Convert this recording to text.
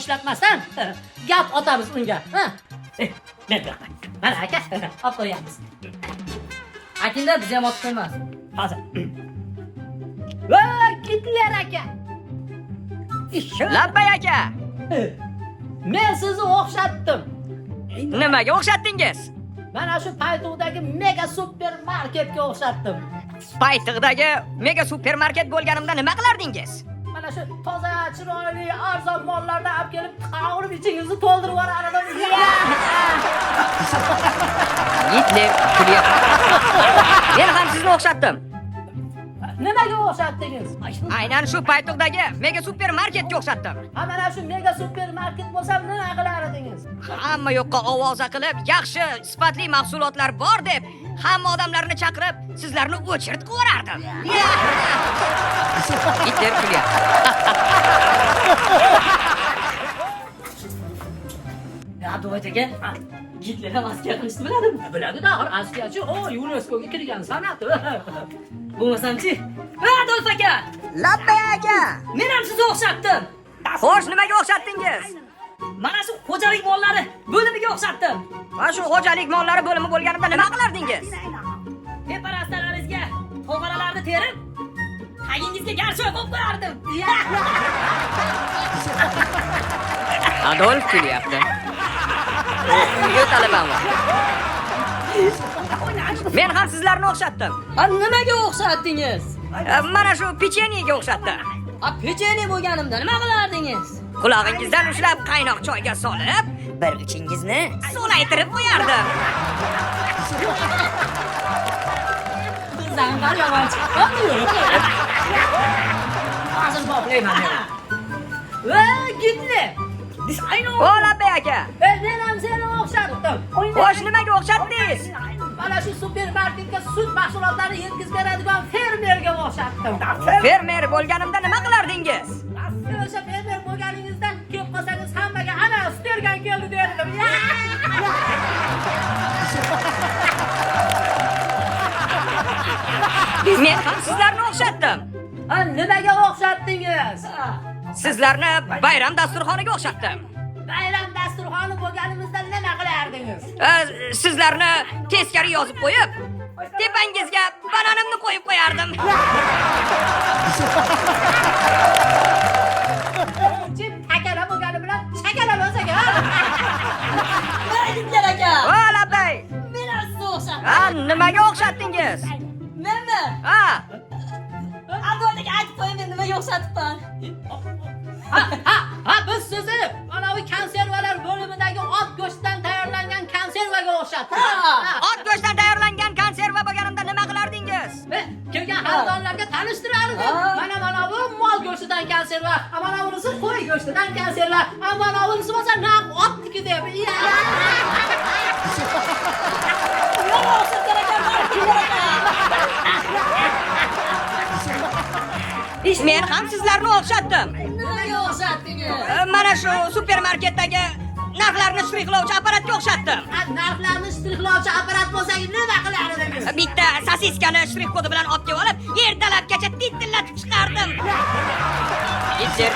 ishlatmasdan gap otamiz unga. Men beraman. Mana aka, olib qo'yamiz. Akinda biz ham otib qo'ymas. Hozir. Va ketdilar aka. Labbay aka. Men sizni o'xshatdim. Nimaga o'xshatdingiz? Mana shu Paytuqdagi mega supermarketga o'xshatdim. Paytiqdagi mega supermarket bo'lganimda nima qilardingiz? Mana shu toza, chiroyli, arzon mollardan olib kelib, qavurib ichingizni to'ldirib yuborardim. Gitler kulyapti. Men ham sizni o'xshatdim. Nimaga o'xshatdingiz? Aynan shu Paytiqdagi mega supermarketga o'xshatdim. Ha, mana shu mega supermarket bo'lsa nima qilar edingiz? Hamma yoqqa ovoza qilib, yaxshi, sifatli mahsulotlar bor deb, hamma odamlarni chaqirib, sizlarni o'chirib qo'yardim. Gitler kulyapti. Abduvaytaga Gitler ham askiya qilishni biladimi? Biladi-da, askiyachi, UNESCOga kirgan san'ati. Bo'lmasam-chi? Adolf aka! Labbay aka. Men ham sizni o'xshatdim. Xo'sh, nimaga o'xshatdingiz? Mana shu xo'jalik mollari bo'limiga o'xshatdim. Va shu xo'jalik mollari bo'limi bo'lganimda nima qilardingiz? Teparastalaringizga to'g'aralarni terib, tagingizga garchoy qo'yib qo'yardim. Adolf kulyapti. Yo'talibam. Men ham sizlarni o'xshatdim. Ha, nimaga o'xshatdingiz? Mana shu pechenyega o'xshatdim. Ha, pechene bo'lganimda nima qilardingiz? Qulog'ingizdan ushlab qaynoq choyga solib, bir ichingizni so'laytirib qo'yardim. Bizdan yomon chiqqan-ku. Hozir boplayman. Va Gitler. O Labbay aka. Men ham seni o'xshatdim. Xo'sh, nimaga o'xshatdingiz? Mana shu supermarketga sut mahsulotlarini yetkazib beradigan fermerga o'xshatdim. Fermer bo'lganimda nima qilardingiz? O'sha fermer bo'lganingizda kelib qolsangiz hammaga ana stergan keldi derdim. Men ham sizlarni o'xshatdim. Ha, nimaga o'xshatdingiz? Sizlarni bayram dasturxoniga o'xshatdim. Bayram dasturxoni bo'lganimizda nima qilardingiz? Sizlarni teskari yozib qo'yib, tepangizga bananimni qo'yib qo'yardim. Jim takara bo'lgani bilan chakara bo'lsa-ku. Gitler aka! O Labbay. Men ham sizni o'xshatdim. Ha, nimaga o'xshatdingiz? Menmi? Ha, Abduvaytaga aytib qo'ying, men nimaga o'xshatibman? Ha, biz sizni mana bu konservalar bo'limidagi ot go'shtidan tayyorlangan konservaga o'xshatdik. ot go'shtidan tayyorlangan konserva bo'lganimda nima qilardingiz? Kelgan xaridorlarga tanishtirardim. Mana bu mol go'shtidan konserva, mana bunisi qo'y go'shtidan konserva, mana bunisi bo'lsa naq otniki deb. Nima o'xshatgan ekan, Gitler aka? Men ham sizlarni o'xshatdim. Nimaga o'xshatdingiz? Mana shu supermarketdagi narxlarni shtrixlovchi apparatga o'xshatdim. Narxlarni shtrixlovchi apparat bo'lsa nima qilar edingiz? Bitta sosiskani shtrix kodi bilan olib kelib olib, ertalabgacha tittillatib chiqardim. Gitler